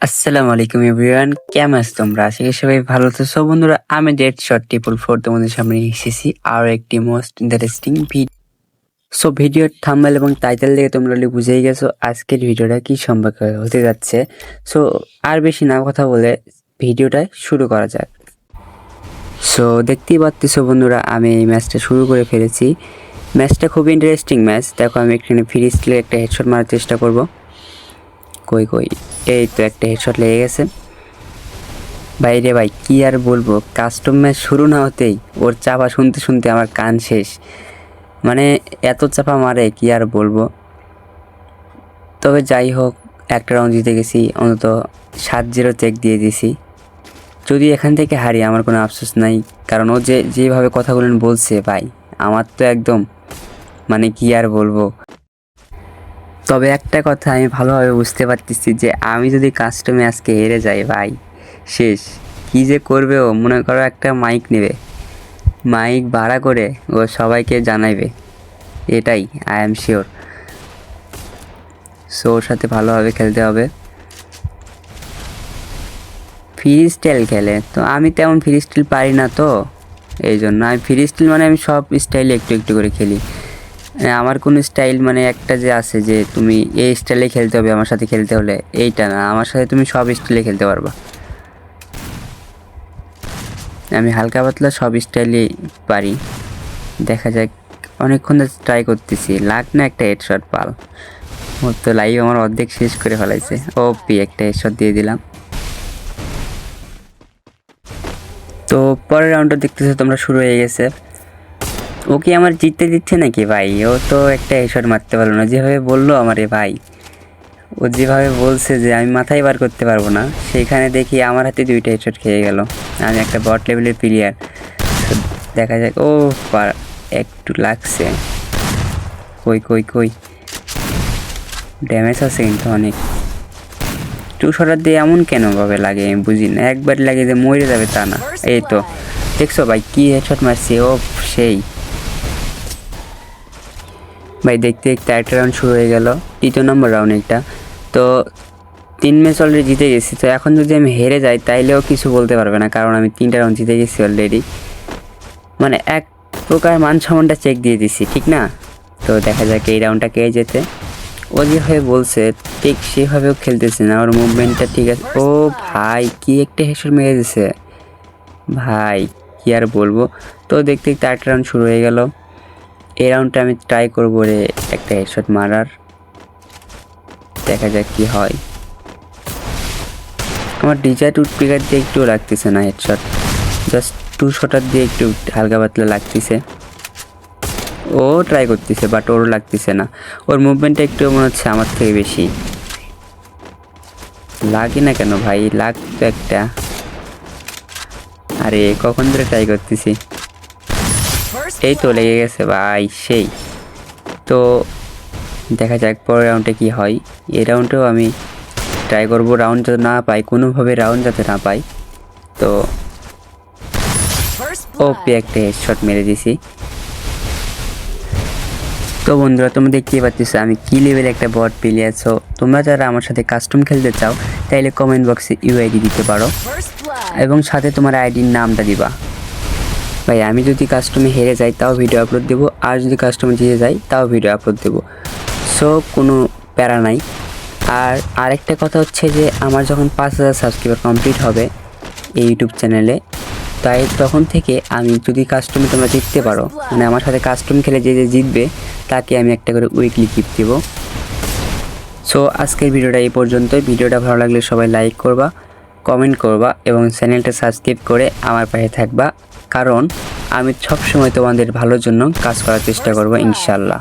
আসসালামু আলাইকুম এভরিওয়ান, কেমন আছো তোমরা? আশা করি সবাই ভালো আছো। সো বন্ধুরা, আমি ডেড শট 444 তোমাদের সামনে এসেছি আর একটি মোস্ট ইন্টারেস্টিং ভিডিও। সো ভিডিওর থাম্বনেল এবং টাইটেল দেখে তোমরা অলরেডি বুঝেই গেছো আজকের ভিডিওটা কি সম্পর্কে হতে যাচ্ছে। সো আর বেশি না কথা বলে ভিডিওটা শুরু করা যাক। সো দেখতেই পাচ্ছো বন্ধুরা, আমি এই ম্যাচটা শুরু করে ফেলেছি। ম্যাচটা খুব ইন্টারেস্টিং ম্যাচ। দেখো, আমি এখানে ফ্রি স্কিলে একটা হেডশট মারার চেষ্টা করব। কই এই তো একটা হেডশট লেগে গেছে। ভাই কি আর বলবো, কাস্টম ম্যাচ শুরু না হতেই ওর চাপা শুনতে শুনতে আমার কান শেষ। মানে এত চাপা মারে, কি আর বলবো। তবে যাই হোক, একটা রাউন্ড জিতে গেছি, অন্তত 7-0 চেক দিয়ে দিছি। যদি এখান থেকে হারি আমার কোনো আফসোস নাই, কারণ ও যেভাবে কথাগুলো বলছে ভাই, আমার তো একদম মানে কি আর বলবো। তবে একটা কথা আমি ভালোভাবে বুঝতে পারতেছি যে আমি যদি কাস্টমে আজকে হেরে যাই ভাই, শেষ। কী যে করবে ও, মনে করো একটা মাইক নেবে, মাইক ভাড়া করে ও সবাইকে জানাইবে, এটাই আই এম শিওর। সো ওর সাথে ভালোভাবে খেলতে হবে। ফ্রি স্টাইল খেলে, তো আমি তেমন ফ্রি স্টাইল পারি না, তো এই জন্য আমি ফ্রি স্টাইল মানে আমি সব স্টাইলে একটু একটু করে খেলি। আমার কোনো স্টাইল মানে একটা যে আছে যে তুমি এই স্টাইলে খেলতে হবে আমার সাথে খেলতে হলে, এইটা না। আমার সাথে তুমি সব স্টাইলে খেলতে পারবা। আমি হালকা পাতলা সব স্টাইলে পারি। দেখা যাক, অনেকক্ষণ ট্রাই করতেছি, লাগ না একটা হেডশট পাল। ওর তো লাইভ আমার অর্ধেক শেষ করে ফেলাইছে। ওপি একটা হেডশট দিয়ে দিলাম। তো পরের রাউন্ডটা দেখতেছো তোমরা, শুরু হয়ে গেছে। ও কি আমার জিততে দিচ্ছে নাকি ভাই? ও তো একটা হেডশট মারতে পারলো না, যেভাবে বললো আমারে ভাই। ও যেভাবে বলছে যে আমি মাথায় বার করতে পারবো না, সেইখানে দেখি আমার হাতে 2টা হেডশট খেয়ে গেল। আমি একটা বট লেভেলের প্লেয়ার। দেখা যাক। ও একটু লাগছে। কই ড্যামেজ আছে কিন্তু অনেক। 2 শটার দিয়ে এমন কেন ভাবে লাগে আমি বুঝি না। একবার লাগে যে মরে যাবে তা না। এই তো দেখছো ভাই কি হেডশট মারছে ও, সেই। ভাই দেখতে দেখতে একটা রাউন্ড শুরু হয়ে গেল, 3 নম্বর রাউন্ড এটা। তো 3 ম্যাচ অলরেডি জিতে গেছি। তো এখন যদি আমি হেরে যাই তাইলেও কিছু বলতে পারবে না, কারণ আমি 3টা রাউন্ড জিতে গেছি অলরেডি। মানে এক প্রকার মান সম্মানটা চেক দিয়ে দিছি, ঠিক না? তো দেখা যাক এই রাউন্ডটা কে যেতে। ও যেভাবে বলছে ঠিক সেভাবেও খেলতেছে না, ওর মুভমেন্টটা ঠিক আছে। ও ভাই কি একটা হেডশট মেরে দিছে ভাই, কি আর বলবো। তো দেখতে দেখতে 8 রাউন্ড শুরু হয়ে গেল। এই রাউন্ডটা আমি ট্রাই করবো রে একটা হেডশট মারার। দেখা যাক কি হয়। আমার ডিজায়ার উডপিকার দিয়ে একটু লাগতেছে না হেডশট, জাস্ট 2 শটার দিয়ে একটু হালকা পাতলা লাগতেছে। ও ট্রাই করতেছে বাট ওরও লাগতেছে না। ওর মুভমেন্টটা একটু মনে হচ্ছে আমার থেকে বেশি। লাগে না কেন ভাই? লাগতো একটা। আরে কখন ধরে ট্রাই করতেছি। এই তো লেগে গেছে ভাই, সেই। তো দেখা যাক পরের রাউন্ডে কি হয়। এই রাউন্ডেও আমি ট্রাই করবো রাউন্ড যাতে না পাই, কোনোভাবে রাউন্ড যাতে না পাই। তো ওপি একটা হেডশট মেরে দিছি। তো বন্ধুরা, তোমরা দেখতেই পাচ্ছ আমি কি লেভেলে একটা বট প্লেয়ার। আছো তোমরা যারা আমার সাথে কাস্টম খেলতে চাও তাইলে কমেন্ট বক্সে ইউআইডি দিতে পারো এবং সাথে তোমার আইডির নামটা দিবা। ভাই আমি যদি কাস্টমে হেরে যাই তাও ভিডিও আপলোড দেবো, আর যদি কাস্টমে জিতে যাই তাও ভিডিও আপলোড দেবো। সো কোনো প্যারা নাই। আর আরেকটা কথা হচ্ছে যে আমার যখন 5000 সাবস্ক্রাইবার কমপ্লিট হবে এই ইউটিউব চ্যানেলে, তাই তখন থেকে আমি যদি কাস্টমে তোমরা জিততে পারো, মানে আমার সাথে কাস্টম খেলে যে জিতবে তাকে আমি একটা করে উইকলি গিফট দেবো। সো আজকের ভিডিওটা এই পর্যন্তই। ভিডিওটা ভালো লাগলে সবাই লাইক করবা, কমেন্ট করবা এবং চ্যানেলটা সাবস্ক্রাইব করে আমার পাশে থাকবা, কারণ আমি সবসময় তোমাদের ভালোর জন্য কাজ করার চেষ্টা করবো ইনশাল্লাহ।